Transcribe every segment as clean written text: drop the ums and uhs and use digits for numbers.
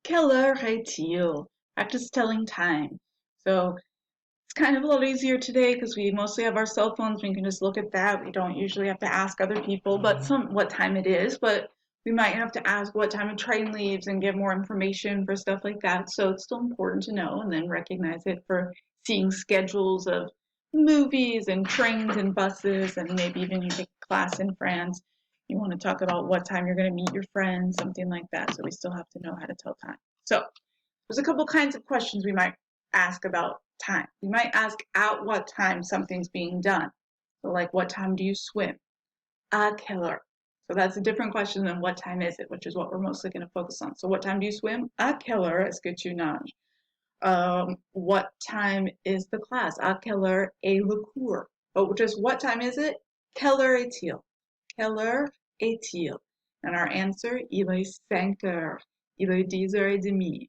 Quelle heure est-il? Practice telling time. So it's kind of a little easier today because we mostly have our cell phones. We can just look at that. We don't usually have to ask other people what time it is, but we might have to ask what time a train leaves and get more information for stuff like that. So it's still important to know and then recognize it for seeing schedules of movies and trains and buses, and maybe even you take a class in France. You want to talk about what time you're going to meet your friends, something like that. So we still have to know how to tell time. So there's a couple kinds of questions we might ask about time. We might ask at what time something's being done. So like, what time do you swim? À quelle heure? So that's a different question than what time is it, which is what we're mostly going to focus on. So what time do you swim? À quelle heure est-ce que tu nages? What time is the class? À quelle heure est le cours? But just what time is it? Quelle heure est-il? Quelle heure est-il? And our answer, il est 5 heures. Il est 10h30.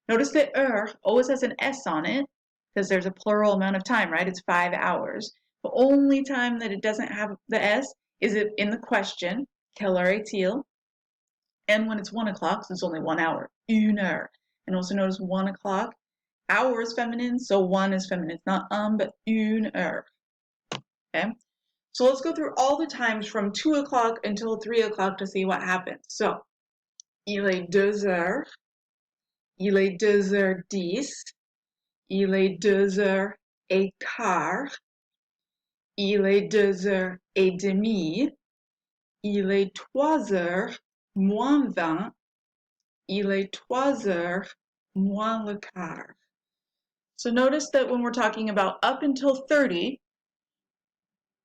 Notice that heure always has an S on it because there's a plural amount of time, right? It's 5 hours. The only time that it doesn't have the S is it in the question, quelle heure est-il? And when it's 1 o'clock, so it's only 1 hour, une heure. And also notice 1 o'clock, hour is feminine, so 1 is feminine. It's not but une heure. Okay? So let's go through all the times from 2 o'clock until 3 o'clock to see what happens. So, il est 2 heures. Il est 2h10. Il est 2h15. Il est 2h30. Il est 3h moins 20. Il est 3h moins le quart. So notice that when we're talking about up until 30,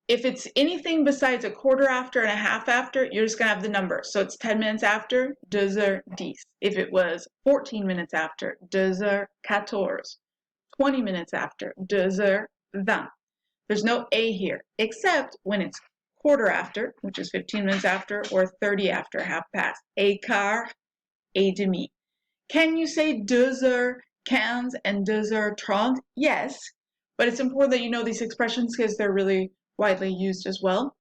if it's anything besides a quarter after and a half after, you're just going to have the number. So it's 10 minutes after, 2h10. If it was 14 minutes after, 2h14. 20 minutes after, 2h20. There's no A here, except when it's quarter after, which is 15 minutes after, or 30 after, half past. A quart, et demi. Can you say 2h15 and 2h30? Yes, but it's important that you know these expressions because they're really widely used as well.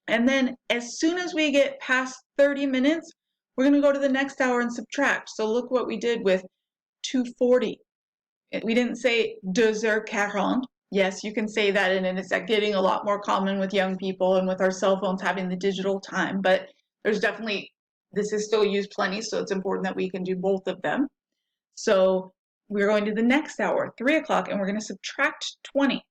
And then as soon as we get past 30 minutes, we're going to go to the next hour and subtract. So look what we did with 2:40. We didn't say 2h40. Yes, you can say that, and it's getting a lot more common with young people and with our cell phones having the digital time, but there's definitely, this is still used plenty, so it's important that we can do both of them. So we're going to the next hour, 3 o'clock, and we're going to subtract 20.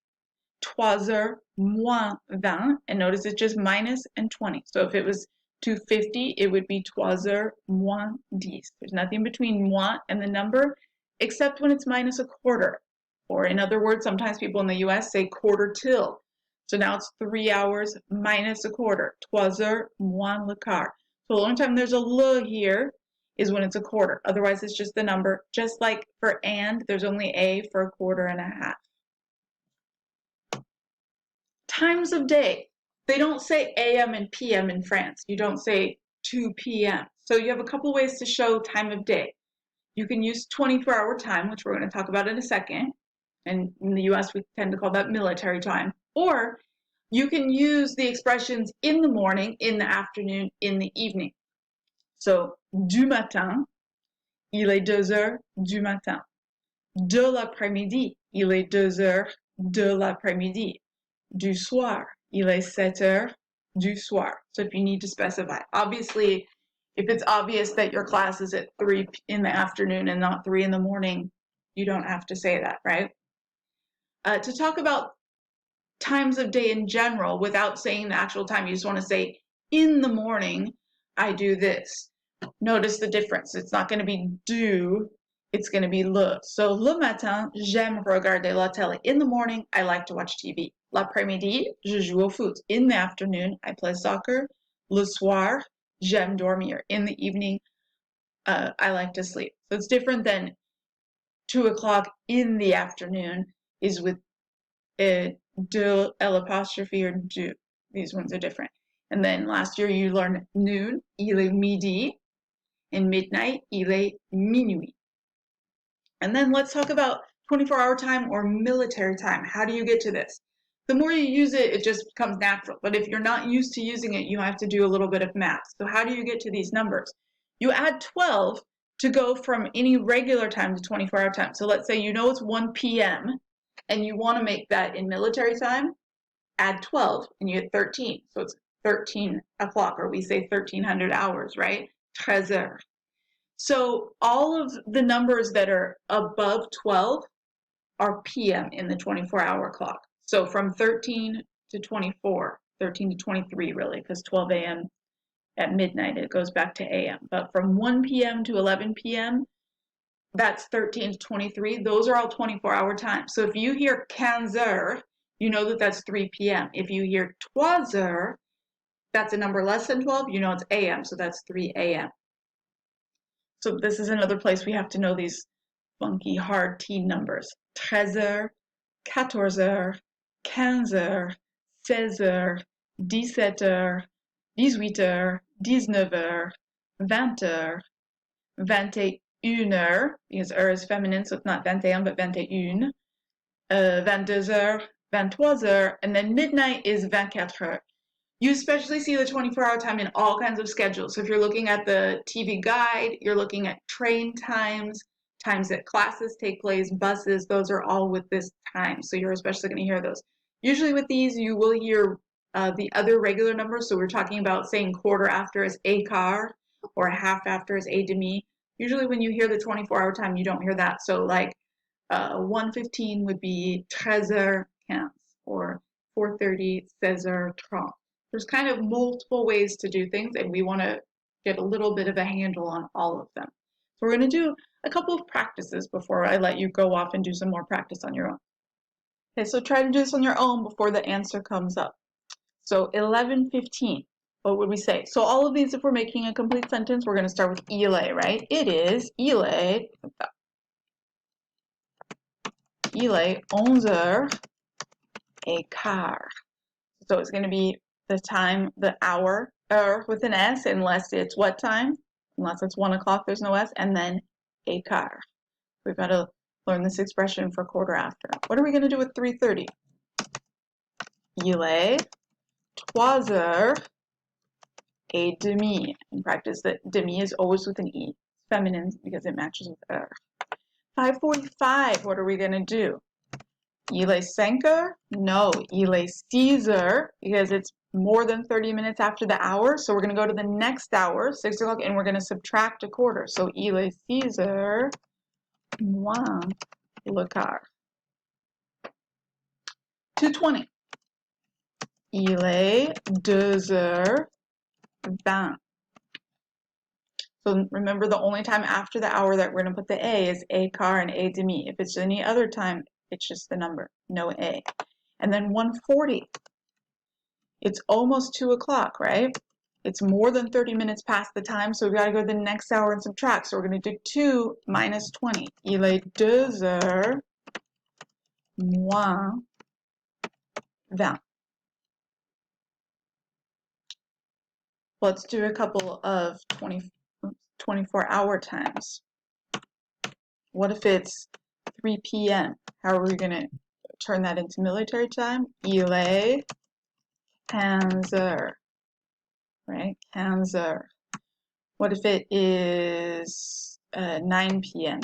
3h moins 20, and notice it's just minus and 20. So if it was 250, it would be 3h moins 10. There's nothing between moins and the number, except when it's minus a quarter. Or in other words, sometimes people in the US say quarter till. So now it's 3 hours minus a quarter. 3h moins le quart. So the only time there's a le here is when it's a quarter. Otherwise, it's just the number. Just like for and, there's only a for a quarter and a half. Times of day. They don't say AM and PM in France. You don't say 2 p.m. So you have a couple ways to show time of day. You can use 24-hour time, which we're going to talk about in a second. And in the US, we tend to call that military time. Or you can use the expressions in the morning, in the afternoon, in the evening. So, du matin, il est 2h du matin. De l'après-midi, il est 2h de l'après-midi. Du soir, il est 7h du soir. So if you need to specify. Obviously, if it's obvious that your class is at 3 in the afternoon and not 3 in the morning, you don't have to say that, right? To talk about times of day in general without saying the actual time, you just want to say, in the morning, I do this. Notice the difference. It's not going to be du, it's going to be le. So, le matin, j'aime regarder la télé. In the morning, I like to watch TV. L'après-midi, je joue au foot. In the afternoon, I play soccer. Le soir, j'aime dormir. In the evening, I like to sleep. So it's different than 2 o'clock in the afternoon is with de, L apostrophe, or du. These ones are different. And then last year you learned noon, il est midi, and midnight, il est minuit. And then let's talk about 24-hour time or military time. How do you get to this? The more you use it, it just becomes natural. But if you're not used to using it, you have to do a little bit of math. So how do you get to these numbers? You add 12 to go from any regular time to 24-hour time. So let's say you know it's 1 p.m. and you want to make that in military time, add 12 and you get 13. So it's 13 o'clock, or we say 1300 hours, right? 13 heures. So all of the numbers that are above 12 are p.m. in the 24-hour clock. So from 13 to 24, 13 to 23 really, because 12 a.m. at midnight, it goes back to a.m. But from 1 p.m. to 11 p.m., that's 13 to 23. Those are all 24-hour times. So if you hear 15 heures, you know that that's 3 p.m. If you hear 3 heures, that's a number less than 12, you know it's a.m., so that's 3 a.m. So this is another place we have to know these funky, hard T numbers. 13 heures, 14 heures, 15 heures, 16 heures, 17 heures, 18 heures, 19 heures, 20 heures, 21 heures, because heures is feminine, so it's not 21, but 21, 22 heures, 23 heures, and then midnight is 24 heures. You especially see the 24-hour time in all kinds of schedules. So if you're looking at the TV guide, you're looking at train times, times that classes take place, buses, those are all with this time. So you're especially going to hear those. Usually with these, you will hear the other regular numbers. So we're talking about saying quarter after is a quart or half after is a demi. Usually when you hear the 24-hour time, you don't hear that. So like 1:15 would be 13h15 or 4:30, 16h30. There's kind of multiple ways to do things, and we want to get a little bit of a handle on all of them. So we're going to do a couple of practices before I let you go off and do some more practice on your own. Okay, so try to do this on your own before the answer comes up. So 11:15, what would we say? So all of these, if we're making a complete sentence, we're going to start with il est, right? It is, il est 11h15. So it's going to be the time, the hour, with an S, unless it's what time? Unless it's 1 o'clock, there's no S, and then a quart. We've got to learn this expression for quarter after. What are we going to do with 3:30? Il est 3h30. In practice, that demi is always with an E. It's feminine because it matches with 5:45, what are we going to do? Il est 5h? No, il est 6h, because it's more than 30 minutes after the hour. So we're going to go to the next hour, 6 o'clock, and we're going to subtract a quarter. So il est 6h moins le quart. 2:20. Il est 2h20. So remember, the only time after the hour that we're going to put the A is a quart and a demi. If it's any other time, it's just the number, no A. And then 1:40. It's almost 2 o'clock, right? It's more than 30 minutes past the time, so we've got to go to the next hour and subtract. So we're going to do 2 minus 20. Il est 2h moins 20. Let's do a couple of 24-hour times. What if it's 3 p.m.? How are we going to turn that into military time? Il est 15 heures, right? 15 heures. What if it is 9 p.m.?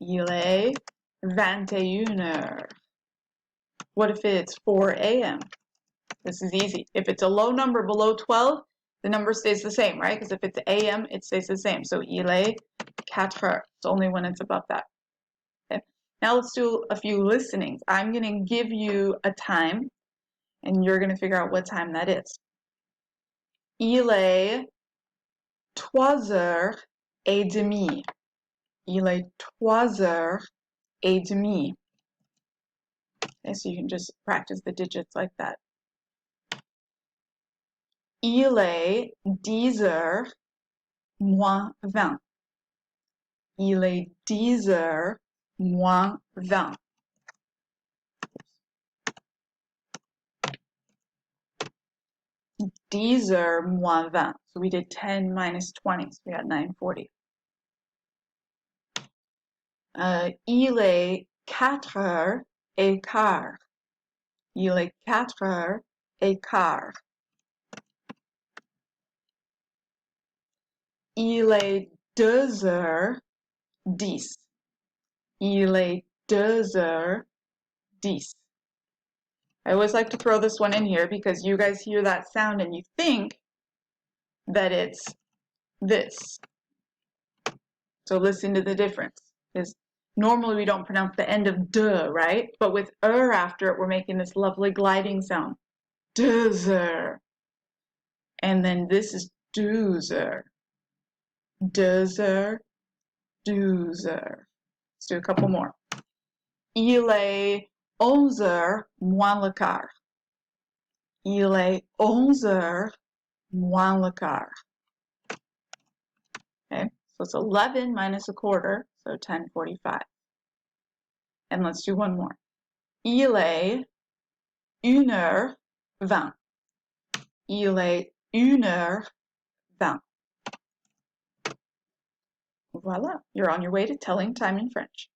Il est 21 heures. What if it's 4 a.m.? This is easy. If it's a low number below 12, the number stays the same, right? Because if it's a.m., it stays the same. So il est 4 heures. It's only when it's above that. Okay. Now let's do a few listenings. I'm going to give you a time, and you're going to figure out what time that is. Il est 3h30. Il est 3h30. Okay, so you can just practice the digits like that. Il est 10h moins 20. Il est 10h moins 20. Dix heures moins 20. So we did 10 minus 20, so we got 9:40. Il est 4h15. Il est 4h15. Il est 2h10. Il est 2h10. I always like to throw this one in here because you guys hear that sound and you think that it's this. So listen to the difference. Because normally we don't pronounce the end of de, right? But with after it, we're making this lovely gliding sound. 2h. And then this is 12h. 2h, 12h. Let's do a couple more. Il est 11h moins le quart. Il est 11h moins le quart. Okay, so it's 11 minus a quarter, so 10:45. And let's do one more. Il est 1h20. Il est 1h20. Voila, you're on your way to telling time in French.